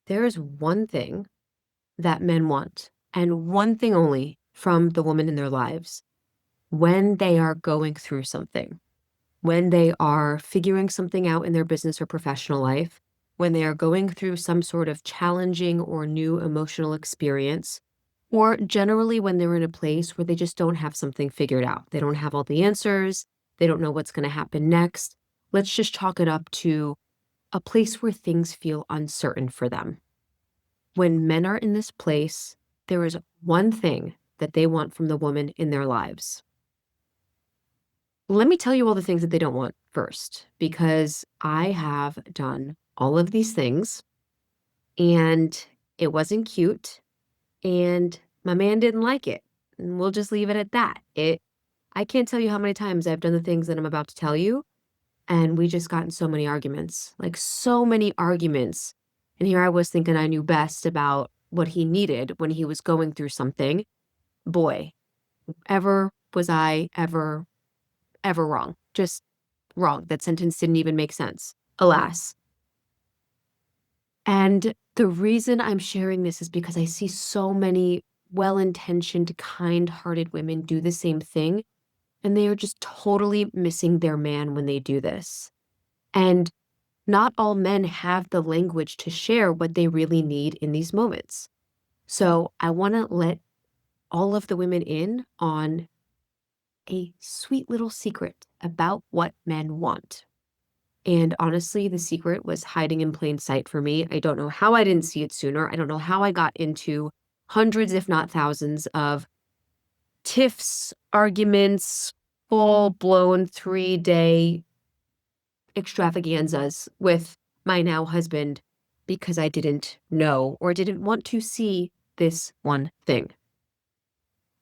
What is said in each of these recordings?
There is one thing that men want, and one thing only from the woman in their lives when they are going through something, when they are figuring something out in their business or professional life, when they are going through some sort of challenging or new emotional experience, or generally when they're in a place where they just don't have something figured out. They don't have all the answers. They don't know what's going to happen next. Let's just chalk it up to a place where things feel uncertain for them. When men are in this place, there is one thing that they want from the woman in their lives. Let me tell you all the things that they don't want first, because I have done all of these things and it wasn't cute and my man didn't like it. And we'll just leave it at that. I can't tell you how many times I've done the things that I'm about to tell you, and we just got in so many arguments, like so many arguments. And here I was thinking I knew best about what he needed when he was going through something. Boy, ever was I ever wrong. Just wrong. That sentence didn't even make sense. Alas. And the reason I'm sharing this is because I see so many well-intentioned, kind-hearted women do the same thing, and they are just totally missing their man when they do this. And not all men have the language to share what they really need in these moments. So I want to let all of the women in on a sweet little secret about what men want. And honestly, the secret was hiding in plain sight for me. I don't know how I didn't see it sooner. I don't know how I got into hundreds, if not thousands, of tiffs, arguments, full blown 3-day extravaganzas with my now husband because I didn't know or didn't want to see this one thing.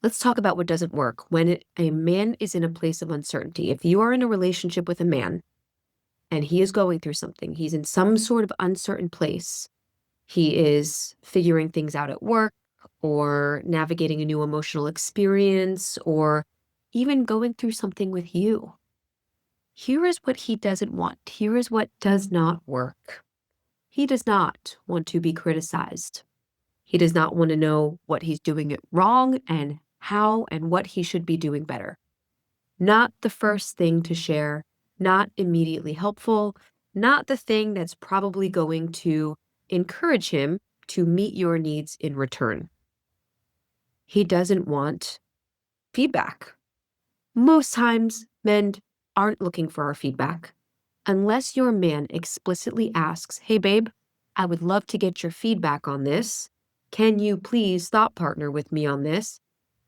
Let's talk about what doesn't work when a man is in a place of uncertainty. If you are in a relationship with a man and he is going through something, he's in some sort of uncertain place, he is figuring things out at work or navigating a new emotional experience or even going through something with you. Here is what he doesn't want. Here is what does not work. He does not want to be criticized. He does not want to know what he's doing it wrong and how and what he should be doing better. Not the first thing to share, not immediately helpful, not the thing that's probably going to encourage him to meet your needs in return. He doesn't want feedback. Most times, men aren't looking for our feedback. Unless your man explicitly asks, hey, babe, I would love to get your feedback on this. Can you please thought partner with me on this?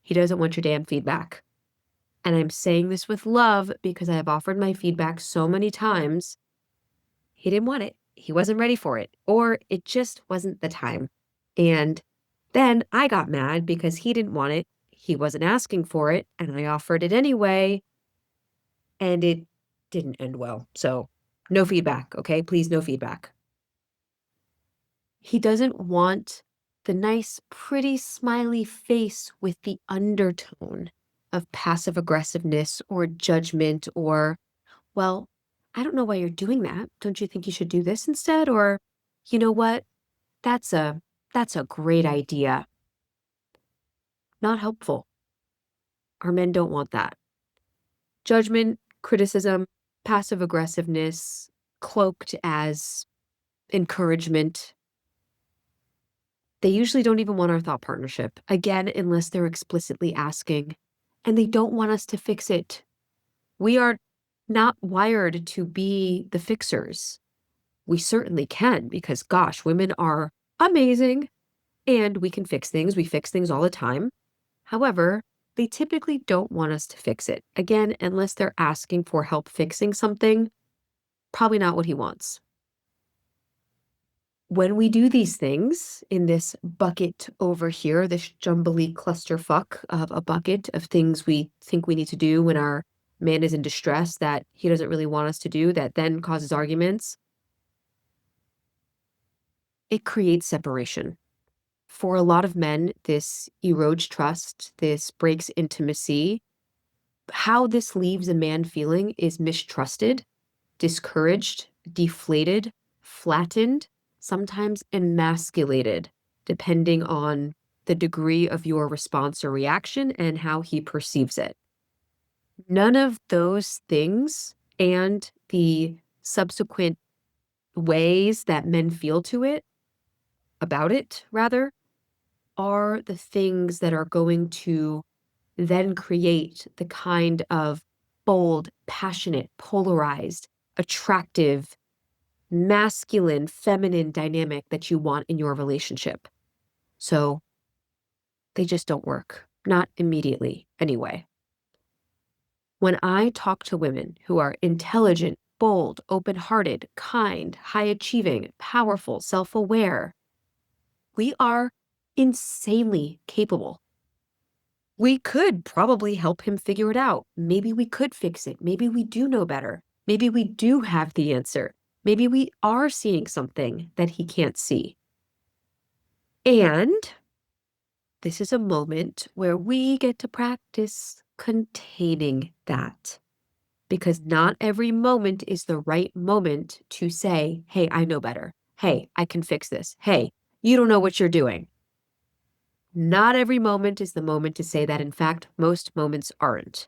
He doesn't want your damn feedback. And I'm saying this with love because I have offered my feedback so many times. He didn't want it. He wasn't ready for it, or it just wasn't the time. And then I got mad because he didn't want it. He wasn't asking for it, and I offered it anyway, and it didn't end well. So no feedback, okay? Please, no feedback. He doesn't want the nice, pretty, smiley face with the undertone of passive aggressiveness or judgment or, well, I don't know why you're doing that. Don't you think you should do this instead? Or, you know what? That's a that's a great idea. Not helpful. Our men don't want that. Judgment, criticism, passive aggressiveness, cloaked as encouragement. They usually don't even want our thought partnership, again, unless they're explicitly asking, and they don't want us to fix it. We are not wired to be the fixers. We certainly can because, gosh, women are amazing and we can fix things. We fix things all the time. However, they typically don't want us to fix it. Again, unless they're asking for help fixing something, probably not what he wants. When we do these things in this bucket over here, this jumbly clusterfuck of a bucket of things we think we need to do when our man is in distress that he doesn't really want us to do, that then causes arguments, it creates separation. For a lot of men, this erodes trust, this breaks intimacy. How this leaves a man feeling is mistrusted, discouraged, deflated, flattened, sometimes emasculated, depending on the degree of your response or reaction and how he perceives it. None of those things and the subsequent ways that men feel about it rather, are the things that are going to then create the kind of bold, passionate, polarized, attractive, masculine, feminine dynamic that you want in your relationship. So they just don't work. Not immediately, anyway. When I talk to women who are intelligent, bold, open hearted, kind, high achieving, powerful, self aware, we are insanely capable. We could probably help him figure it out. Maybe we could fix it. Maybe we do know better. Maybe we do have the answer. Maybe we are seeing something that he can't see. And this is a moment where we get to practice containing that. Because not every moment is the right moment to say, hey, I know better. Hey, I can fix this. Hey, you don't know what you're doing. Not every moment is the moment to say that. In fact, most moments aren't.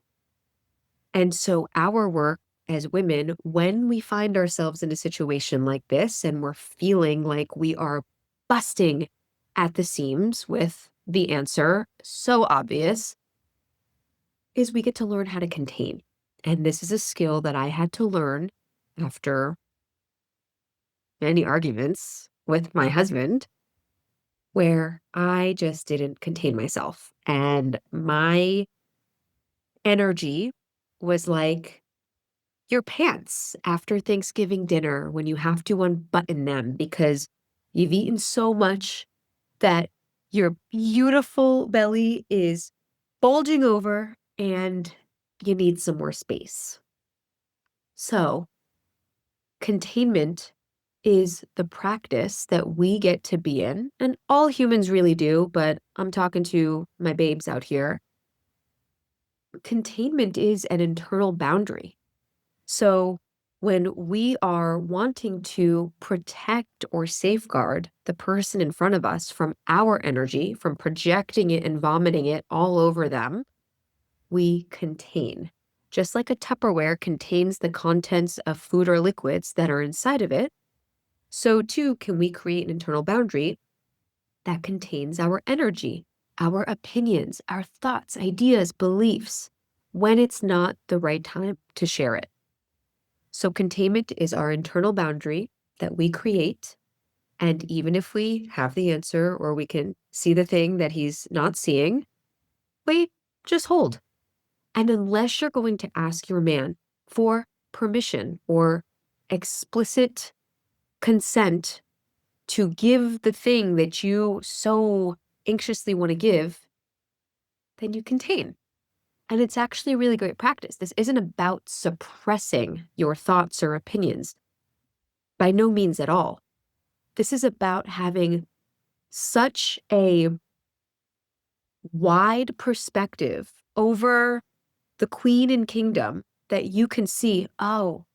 And so our work as women, when we find ourselves in a situation like this and we're feeling like we are busting at the seams with the answer so obvious, is we get to learn how to contain. And this is a skill that I had to learn after many arguments with my husband, where I just didn't contain myself. And my energy was like your pants after Thanksgiving dinner when you have to unbutton them because you've eaten so much that your beautiful belly is bulging over and you need some more space. So, containment is the practice that we get to be in, and all humans really do, but I'm talking to my babes out here. Containment is an internal boundary. So, when we are wanting to protect or safeguard the person in front of us from our energy, from projecting it and vomiting it all over them, we contain. Just like a Tupperware contains the contents of food or liquids that are inside of it, so too can we create an internal boundary that contains our energy, our opinions, our thoughts, ideas, beliefs, when it's not the right time to share it. So containment is our internal boundary that we create. And even if we have the answer or we can see the thing that he's not seeing, we just hold. And unless you're going to ask your man for permission or explicit consent to give the thing that you so anxiously want to give, then you contain. And it's actually a really great practice. This isn't about suppressing your thoughts or opinions. By no means at all. This is about having such a wide perspective over the queen and kingdom that you can see, oh,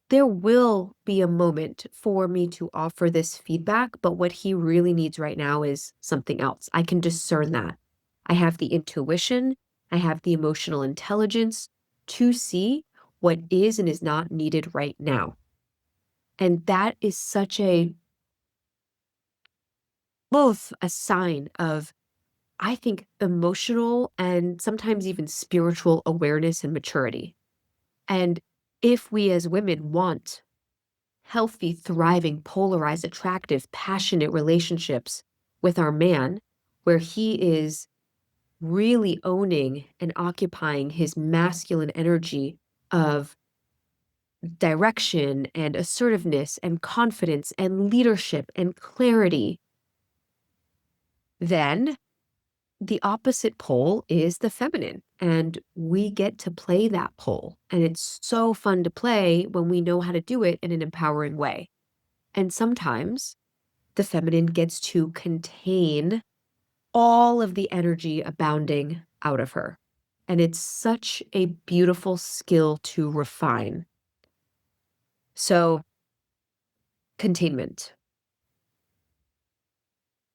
there will be a moment for me to offer this feedback, but what he really needs right now is something else. I can discern that. I have the intuition, I have the emotional intelligence to see what is and is not needed right now. And that is such both a sign of, I think, emotional and sometimes even spiritual awareness and maturity. And if we as women want healthy, thriving, polarized, attractive, passionate relationships with our man, where he is really owning and occupying his masculine energy of direction and assertiveness and confidence and leadership and clarity, then the opposite pole is the feminine, and we get to play that pole. And it's so fun to play when we know how to do it in an empowering way. And sometimes the feminine gets to contain all of the energy abounding out of her. And it's such a beautiful skill to refine. So, containment.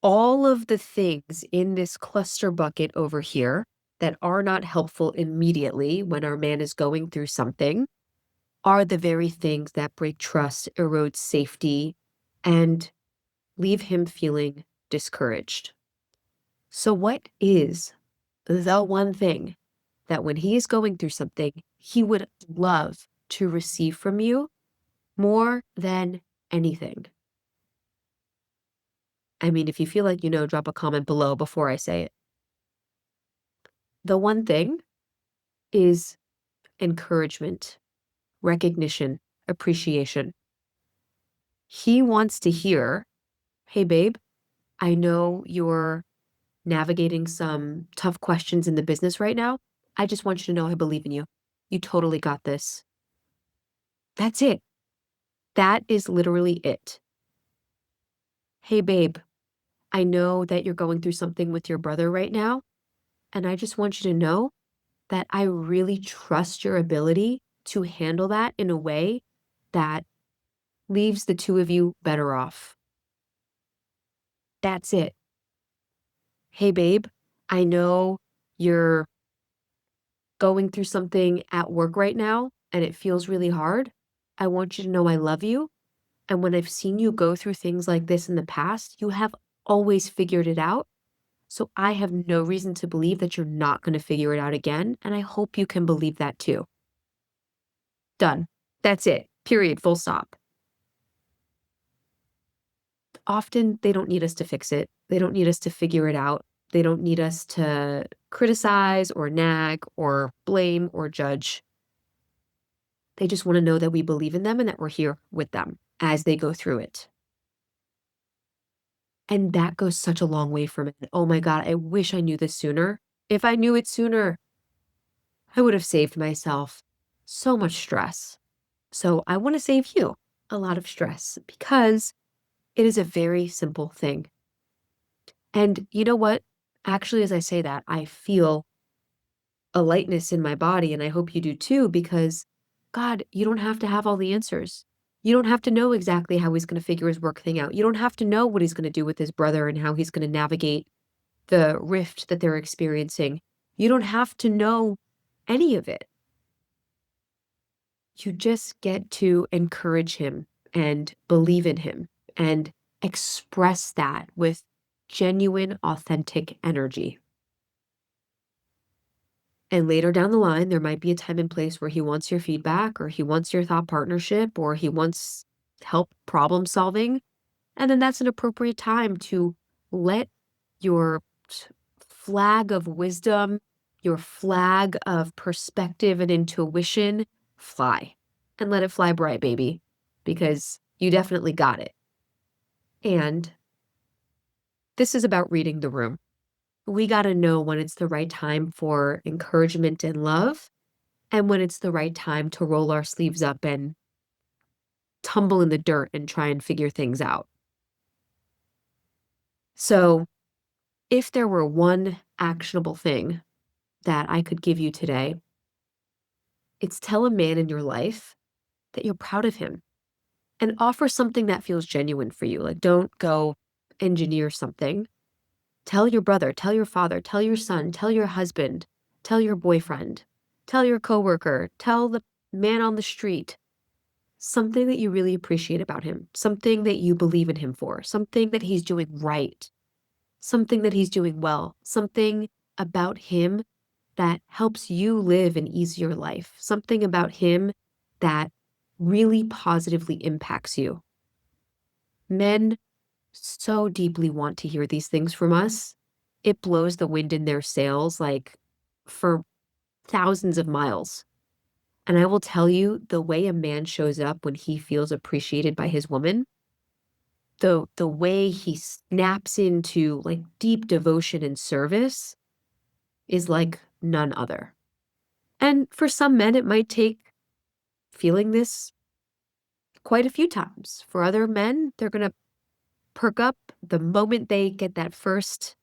all of the things in this cluster bucket over here that are not helpful immediately when our man is going through something are the very things that break trust, erode safety, and leave him feeling discouraged. So, what is the one thing that when he is going through something, he would love to receive from you more than anything? I mean, if you feel like you know, drop a comment below before I say it. The one thing is encouragement, recognition, appreciation. He wants to hear, hey, babe, I know you're navigating some tough questions in the business right now. I just want you to know I believe in you. You totally got this. That's it. That is literally it. Hey, babe, I know that you're going through something with your brother right now. And I just want you to know that I really trust your ability to handle that in a way that leaves the two of you better off. That's it. Hey, babe, I know you're going through something at work right now and it feels really hard. I want you to know I love you. And when I've seen you go through things like this in the past, you have always figured it out. So I have no reason to believe that you're not going to figure it out again. And I hope you can believe that too. Done. That's it. Period. Full stop. Often they don't need us to fix it. They don't need us to figure it out. They don't need us to criticize or nag or blame or judge. They just want to know that we believe in them and that we're here with them as they go through it. And that goes such a long way for men. Oh my God, I wish I knew this sooner. If I knew it sooner, I would have saved myself so much stress. So I want to save you a lot of stress because it is a very simple thing. And you know what? Actually, as I say that, I feel a lightness in my body, and I hope you do too, because God, you don't have to have all the answers. You don't have to know exactly how he's going to figure his work thing out. You don't have to know what he's going to do with his brother and how he's going to navigate the rift that they're experiencing. You don't have to know any of it. You just get to encourage him and believe in him and express that with genuine, authentic energy. And later down the line, there might be a time and place where he wants your feedback or he wants your thought partnership or he wants help problem solving. And then that's an appropriate time to let your flag of wisdom, your flag of perspective and intuition fly and let it fly bright, baby, because you definitely got it. And this is about reading the room. We got to know when it's the right time for encouragement and love and when it's the right time to roll our sleeves up and tumble in the dirt and try and figure things out. So, if there were one actionable thing that I could give you today, it's tell a man in your life that you're proud of him and offer something that feels genuine for you. Like, don't go engineer something. Tell your brother, tell your father, tell your son, tell your husband, tell your boyfriend, tell your coworker, tell the man on the street something that you really appreciate about him, something that you believe in him for, something that he's doing right, something that he's doing well, something about him that helps you live an easier life, something about him that really positively impacts you. Men so deeply want to hear these things from us. It blows the wind in their sails like for thousands of miles. And I will tell you, the way a man shows up when he feels appreciated by his woman, the way he snaps into like deep devotion and service is like none other. And for some men, it might take feeling this quite a few times. For other men, they're going to perk up the moment they get that first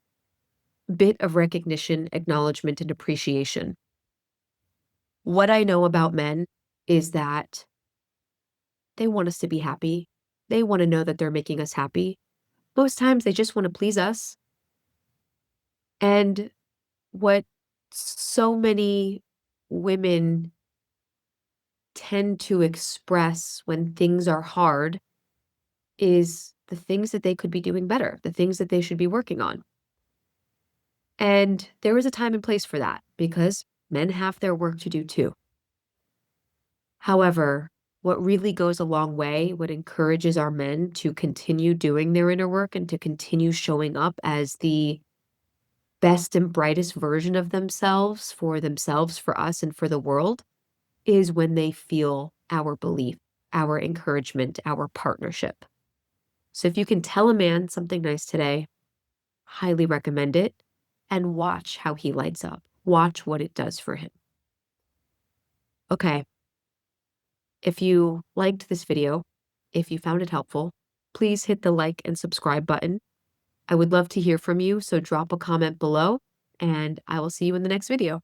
bit of recognition, acknowledgement, and appreciation. What I know about men is that they want us to be happy. They want to know that they're making us happy. Most times they just want to please us. And what so many women tend to express when things are hard is the things that they could be doing better, the things that they should be working on. And there is a time and place for that because men have their work to do too. However, what really goes a long way, what encourages our men to continue doing their inner work and to continue showing up as the best and brightest version of themselves, for us, and for the world, is when they feel our belief, our encouragement, our partnership. So if you can tell a man something nice today, highly recommend it and watch how he lights up. Watch what it does for him. Okay, if you liked this video, if you found it helpful, please hit the like and subscribe button. I would love to hear from you, so drop a comment below, and I will see you in the next video.